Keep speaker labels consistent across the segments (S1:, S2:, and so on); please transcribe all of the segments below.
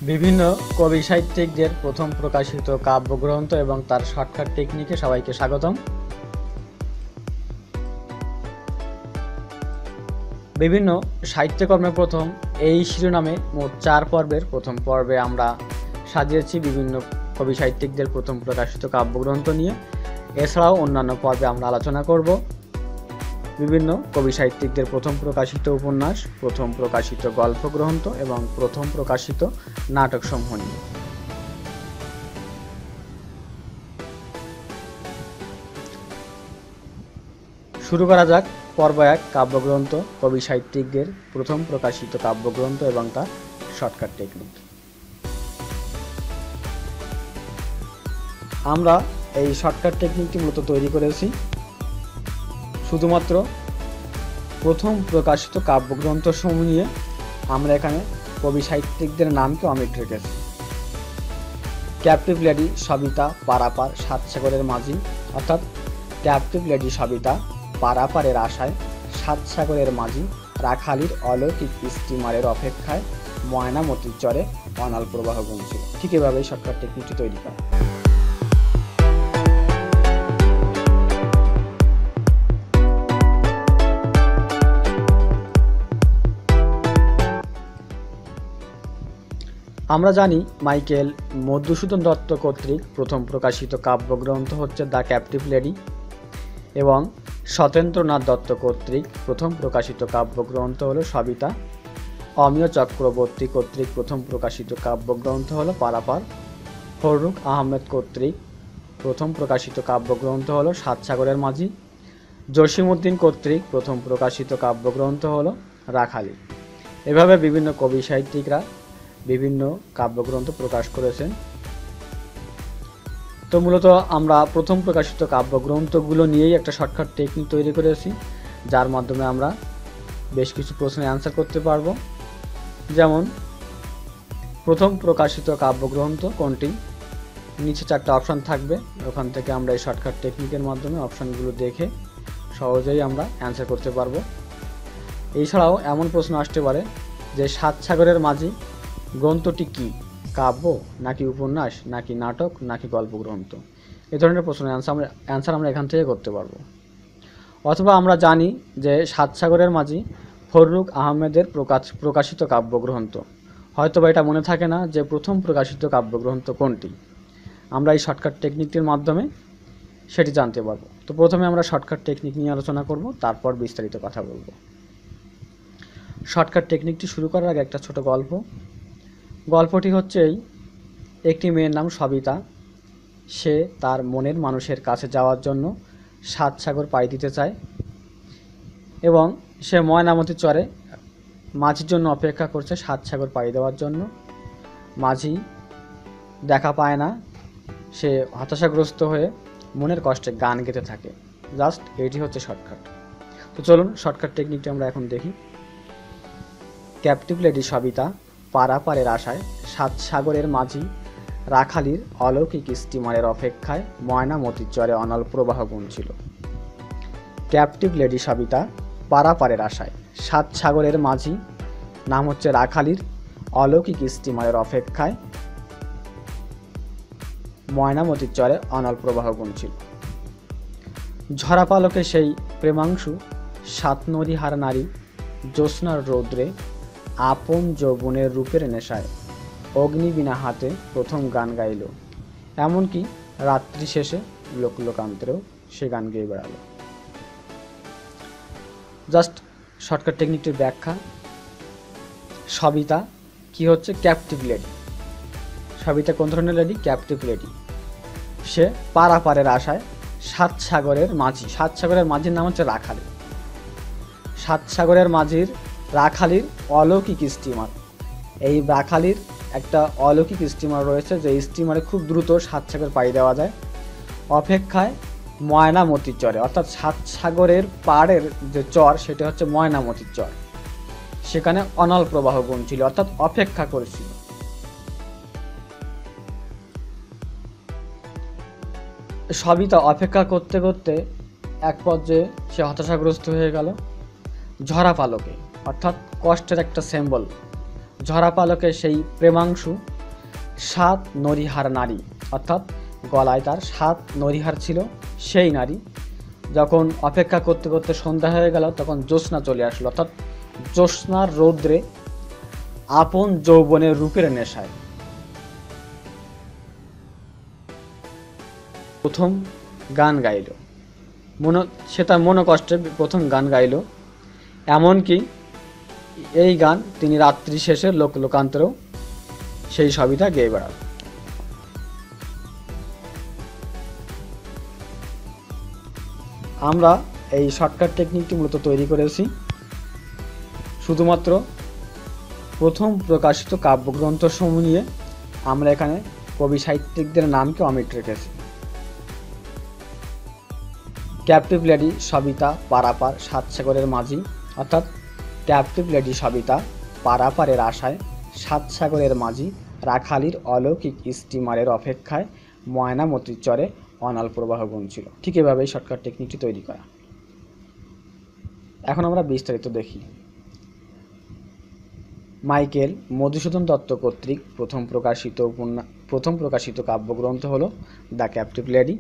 S1: বিভিন্ন কবি সাহিত্যিকদের প্রথম প্রকাশিত কাব্যগ্রন্থ এবং তার শর্টকাট টেকনিকে সবাইকে স্বাগতম। বিভিন্ন সাহিত্যকর্মে প্রথম এই শিরোনামে মোট 4 পর্বের প্রথম পর্বে আমরা সাজিয়েছি বিভিন্ন কবি সাহিত্যিকদের প্রথম প্রকাশিত কাব্যগ্রন্থ নিয়ে। এছাড়াও অন্যান্য পর্বে আমরা আলোচনা করব বিভিন্ন কবি সাহিত্যিকদের প্রথম প্রকাশিত উপন্যাস, প্রথম প্রকাশিত গল্পগ্রন্থ এবং প্রথম প্রকাশিত নাটকসমূহ নিয়ে। শুরু করা যাক পর্ব 1, কাব্যগ্রন্থ, কবি সাহিত্যিকদের প্রথম প্রকাশিত কাব্যগ্রন্থ এবং তার শর্টকাট টেকনিক। আমরা এই শর্টকাট টেকনিকটি মূলত তৈরি করেছি শুধুমাত্র প্রথম প্রকাশিত কাব্যগ্রন্থ সমূহ নিয়ে। আমরা এখানে কবি সাহিত্যিকদের নামকে অমিট রেখেছি। ক্যাপটিভ লেডি সবিতা পারাপার, সাতসাগরের মাঝি, অর্থাৎ ক্যাপটিভ লেডি সবিতা পারাপারের আশায়, সাতসাগরের মাঝি, রাখালির অলৌকিক স্টিমারের অপেক্ষায়, ময়নামতির চরে অনাল প্রবাহ গুনছিল। ঠিক এভাবেই শর্টকাট টেকনিকটি তৈরি করা। আমরা জানি মাইকেল মধুসূদন দত্ত কর্তৃক প্রথম প্রকাশিত কাব্যগ্রন্থ হচ্ছে দ্য ক্যাপটিভ লেডি এবং সত্যেন্দ্রনাথ দত্ত কর্তৃক প্রথম প্রকাশিত কাব্যগ্রন্থ হলো সবিতা। অমিয় চক্রবর্তী কর্তৃক প্রথম প্রকাশিত কাব্যগ্রন্থ হলো পারাপার। ফররুখ আহমেদ কর্তৃক প্রথম প্রকাশিত কাব্যগ্রন্থ হলো সাতসাগরের মাঝি। জসিমউদ্দিন কর্তৃক প্রথম প্রকাশিত কাব্যগ্রন্থ হলো রাখালি। এভাবে বিভিন্ন কবি সাহিত্যিকরা বিভিন্ন কাব্যগ্রন্থ প্রকাশ করেছেন। তো মূলত আমরা প্রথম প্রকাশিত কাব্যগ্রন্থগুলো নিয়েই একটা শর্টকাট টেকনিক তৈরি করেছি, যার মাধ্যমে আমরা বেশ কিছু প্রশ্নের অ্যান্সার করতে পারবো। যেমন প্রথম প্রকাশিত কাব্যগ্রন্থ কোনটি, নিচে 4টা অপশান থাকবে, ওখান থেকে আমরা এই শর্টকাট টেকনিকের মাধ্যমে অপশানগুলো দেখে সহজেই আমরা অ্যান্সার করতে পারবো। এছাড়াও এমন প্রশ্ন আসতে পারে যে সাতসাগরের মাঝি গ্রন্থটি কি, কাব্য নাকি উপন্যাস নাকি নাটক নাকি গল্পগ্রন্থ? এই ধরনের প্রশ্নের অ্যান্সার আমরা এখান থেকে করতে পারবো। অথবা আমরা জানি যে সাতসাগরের মাঝি ফররুখ আহমেদের প্রকাশিত কাব্যগ্রন্থ, হয়তোবা এটা মনে থাকে না যে প্রথম প্রকাশিত কাব্যগ্রন্থ কোনটি। আমরা এই শর্টকাট টেকনিকটির মাধ্যমে সেটি জানতে পারবো। তো প্রথমে আমরা শর্টকাট টেকনিক নিয়ে আলোচনা করব, তারপর বিস্তারিত কথা বলবো। শর্টকাট টেকনিকটি শুরু করার আগে একটা ছোট গল্পটি হচ্ছে একটি মেয়ের নাম সবিতা। সে তার মনের মানুষের কাছে যাওয়ার জন্য সাতসাগর পাড়ি দিতে চায় এবং সে ময়নামতির চরে মাঝির জন্য অপেক্ষা করছে সাতসাগর পাড়ি দেওয়ার জন্য। মাঝি দেখা পায় না, সে হতাশাগ্রস্ত হয়ে মনের কষ্টে গান গেতে থাকে। জাস্ট এটি হচ্ছে শর্টকাট। তো চলুন শর্টকাট টেকনিকটি আমরা এখন দেখি। ক্যাপটিভ লেডি সবিতা পারাপারের আশায়, সাতসাগরের মাঝি, রাখালির অলৌকিক স্টিমারের অপেক্ষায়, ময়নামতির চরে অনল প্রবাহ গুনছিল। ক্যাপটিভ লেডি সবিতা পারাপারের আশায়, সাতসাগরের মাঝি, নাম হচ্ছে রাখালির, অলৌকিক স্টিমারের অপেক্ষায়, ময়নামতির চরে অনল প্রবাহ গুনছিল। ঝরাপালকে সেই প্রেমাংশু, সাত নদীহার নারী, জ্যোৎস্নার রৌদ্রে, আপন যৌবনের রূপের নেশায়, অগ্নিবীণা হাতে প্রথম গান গাইল, এমনকি রাত্রি শেষে লোকান্তরেও সে গান গেয়ে বেড়ালো। জাস্ট শর্টকাট টেকনিকটির ব্যাখ্যা। সবিতা কি হচ্ছে? Captive lady. সবিতা কোন ধরনের লেডি? Captive lady. সে পারাপারের আশায় সাতসাগরের মাঝি, সাতসাগরের মাঝির নাম হচ্ছে রাখালি। সাতসাগরের মাঝির রাখালির অলৌকিক স্টিমার, এই রাখালির একটা অলৌকিক স্টিমার রয়েছে, যে স্টিমারে খুব দ্রুত সাতসাগর পাড়ি দেওয়া যায়। অপেক্ষায় ময়নামতির চরে, অর্থাৎ সাতসাগরের পাড়ের যে চর সেটা হচ্ছে ময়নামতির চর, সেখানে অনল প্রবাহ গুনছিল, অর্থাৎ অপেক্ষা করেছিল। সবিতা অপেক্ষা করতে করতে এক পর্যায়ে সে হতাশাগ্রস্ত হয়ে গেল। ঝরা পালকে, অর্থাৎ কষ্টের একটা সিম্বল, ঝরা পালকে সেই প্রেমাংশু সাত নরিহার নারী, অর্থাৎ গলায় তার সাত নরিহার ছিল। সেই নারী যখন অপেক্ষা করতে করতে সন্ধ্যা হয়ে গেল, তখন জ্যোৎস্না চলে আসলো, অর্থাৎ জ্যোৎস্নার রৌদ্রে আপন যৌবনের রূপের নেশায় প্রথম গান গাইল। সে তার মনোকষ্টে প্রথম গান গাইল। এমনকি এই গান তিনি রাত্রি শেষে লোকান্তরেও সেই সবিতা গেয়ে বেড়াল। আমরা এই শর্টকাট টেকনিকটি মূলত তৈরি করেছি শুধুমাত্র প্রথম প্রকাশিত কাব্যগ্রন্থ সমূহ নিয়ে। আমরা এখানে কবি সাহিত্যিকদের নামকে অমিট রেখেছি। ক্যাপটিভ লেডি সবিতা পারাপার সাতসাগরের মাঝি, অর্থাৎ ক্যাপটিভ লেডি সবিতা পারাপারের আশায় সাতসাগরের মাঝি রাখালির অলৌকিক স্টিমারের অপেক্ষায় ময়নামতির চরে অনাল প্রবাহ গুনছিল। ঠিক এভাবেই শর্টকাট টেকনিকটি তৈরি করা। এখন আমরা বিস্তারিত দেখি। মাইকেল মধুসূদন দত্ত কর্তৃক প্রথম প্রকাশিত কাব্যগ্রন্থ হলো দ্য ক্যাপটিভ লেডি,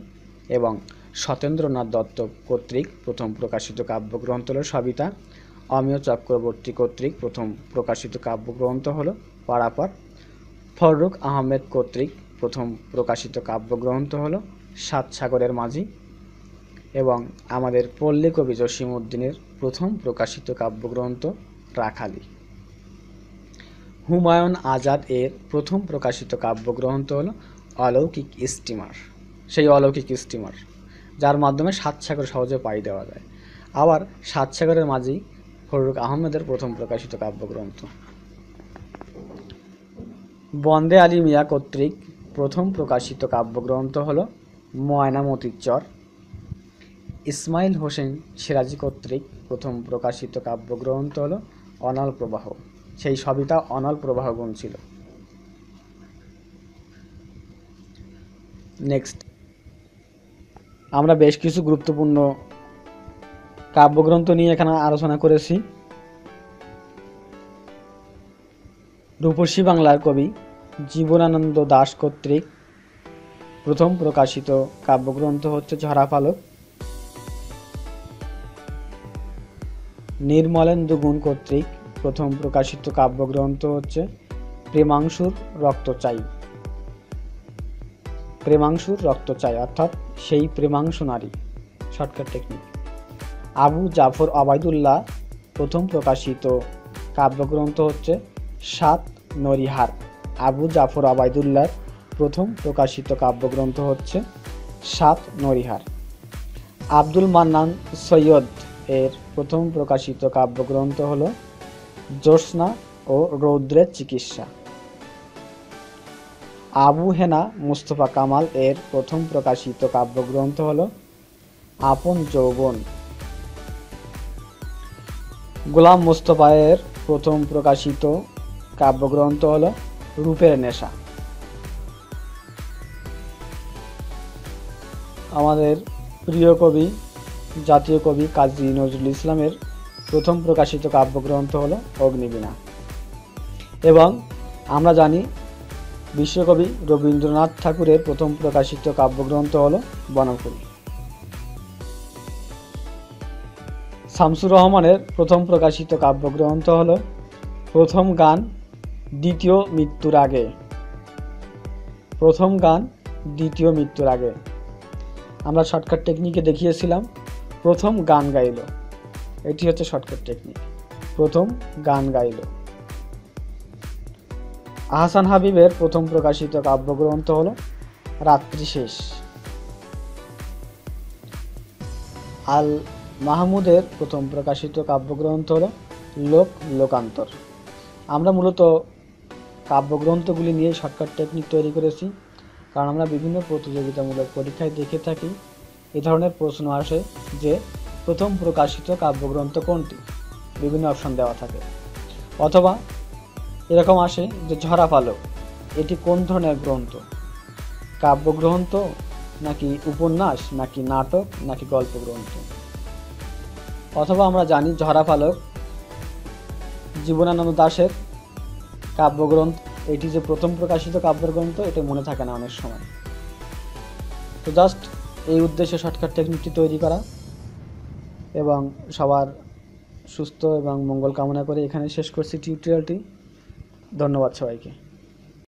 S1: এবং সত্যেন্দ্রনাথ দত্ত কর্তৃক প্রথম প্রকাশিত কাব্যগ্রন্থ হলো সবিতা। অমিয় চক্রবর্তী কর্তৃক প্রথম প্রকাশিত কাব্যগ্রন্থ হলো পারাপার। ফররুখ আহমেদ কর্তৃক প্রথম প্রকাশিত কাব্যগ্রন্থ হলো সাতসাগরের মাঝি, এবং আমাদের পল্লী কবি জসিমউদ্দিনের প্রথম প্রকাশিত কাব্যগ্রন্থ রাখালি। হুমায়ুন আজাদ এর প্রথম প্রকাশিত কাব্যগ্রন্থ হলো অলৌকিক স্টিমার, সেই অলৌকিক স্টিমার যার মাধ্যমে সাতসাগর সহজে পাড়ি দেওয়া যায়। আবার সাতসাগরের মাঝি ফররুখ আহমেদের প্রথম প্রকাশিত কাব্যগ্রন্থ। বন্দে আলী মিয়া কর্তৃক প্রথম প্রকাশিত কাব্যগ্রন্থ হল ময়নামতির চর। ইসমাইল হোসেন সিরাজি কর্তৃক প্রথম প্রকাশিত কাব্যগ্রন্থ হল অনল প্রবাহ, সেই সবিতা অনল প্রবাহ গুনছিল। নেক্সট আমরা বেশ কিছু গুরুত্বপূর্ণ কাব্যগ্রন্থ নিয়ে এখানে আলোচনা করেছি। রূপসী বাংলার কবি জীবনানন্দ দাশ কর্তৃক প্রথম প্রকাশিত কাব্যগ্রন্থ হচ্ছে ঝরা পালক। নির্মলেন্দু গুণ কর্তৃক প্রথম প্রকাশিত কাব্যগ্রন্থ হচ্ছে প্রেমাংশুর রক্ত চাই। প্রেমাংশুর রক্ত চাই, অর্থাৎ সেই প্রেমাংশু নারী, শর্টকাট টেকনিক। আবু জাফর আবাইদুল্লাহ প্রথম প্রকাশিত কাব্যগ্রন্থ হচ্ছে সাত নরিহার। আবু জাফর আবাইদুল্লাহর প্রথম প্রকাশিত কাব্যগ্রন্থ হচ্ছে সাত নরিহার। আব্দুল মান্নান সৈয়দ এর প্রথম প্রকাশিত কাব্যগ্রন্থ হল জ্যোৎস্না ও রৌদ্রের চিকিৎসা। আবু হেনা মুস্তফা কামাল এর প্রথম প্রকাশিত কাব্যগ্রন্থ হল আপন যৌবন। গোলাম মুস্তফা এর প্রথম প্রকাশিত কাব্যগ্রন্থ হল রূপের নেশা। আমাদের প্রিয় কবি জাতীয় কবি কাজী নজরুল ইসলামের প্রথম প্রকাশিত কাব্যগ্রন্থ হল অগ্নিবীণা। এবং আমরা জানি বিশ্বকবি রবীন্দ্রনাথ ঠাকুরের প্রথম প্রকাশিত কাব্যগ্রন্থ হল বনফুল। শামসুর রহমানের প্রথম প্রকাশিত কাব্যগ্রন্থ হল প্রথম গান দ্বিতীয় মৃত্যুর আগে। প্রথম গান দ্বিতীয় মৃত্যুর আগে। আমরা শর্টকাট টেকনিকে দেখিয়েছিলাম প্রথম গান গাইল, এটি হচ্ছে শর্টকাট টেকনিক, প্রথম গান গাইল। আহসান হাবিবের প্রথম প্রকাশিত কাব্যগ্রন্থ হল রাত্রি শেষ। আল মাহমুদের প্রথম প্রকাশিত কাব্যগ্রন্থ হল লোক লোকান্তর। আমরা মূলত কাব্যগ্রন্থগুলি নিয়ে শর্টকাট টেকনিক তৈরি করেছি, কারণ আমরা বিভিন্ন প্রতিযোগিতামূলক পরীক্ষায় দেখে থাকি এ ধরনের প্রশ্ন আসে যে প্রথম প্রকাশিত কাব্যগ্রন্থ কোনটি, বিভিন্ন অপশন দেওয়া থাকে। অথবা এরকম আসে যে ঝরা পালক এটি কোন ধরনের গ্রন্থ, কাব্যগ্রন্থ নাকি উপন্যাস নাকি নাটক নাকি গল্প গ্রন্থ। অথবা আমরা জানি ঝরা পালক জীবনানন্দ দাশের কাব্যগ্রন্থ, এটি যে প্রথম প্রকাশিত কাব্যগ্রন্থ এটা মনে থাকে না অনেক সময়। তো জাস্ট এই উদ্দেশ্যে শর্টকাট টেকনিকটি তৈরি করা, এবং সবার সুস্থ এবং মঙ্গল কামনা করে এখানে শেষ করছি টিউটোরিয়ালটি। ধন্যবাদ সবাইকে।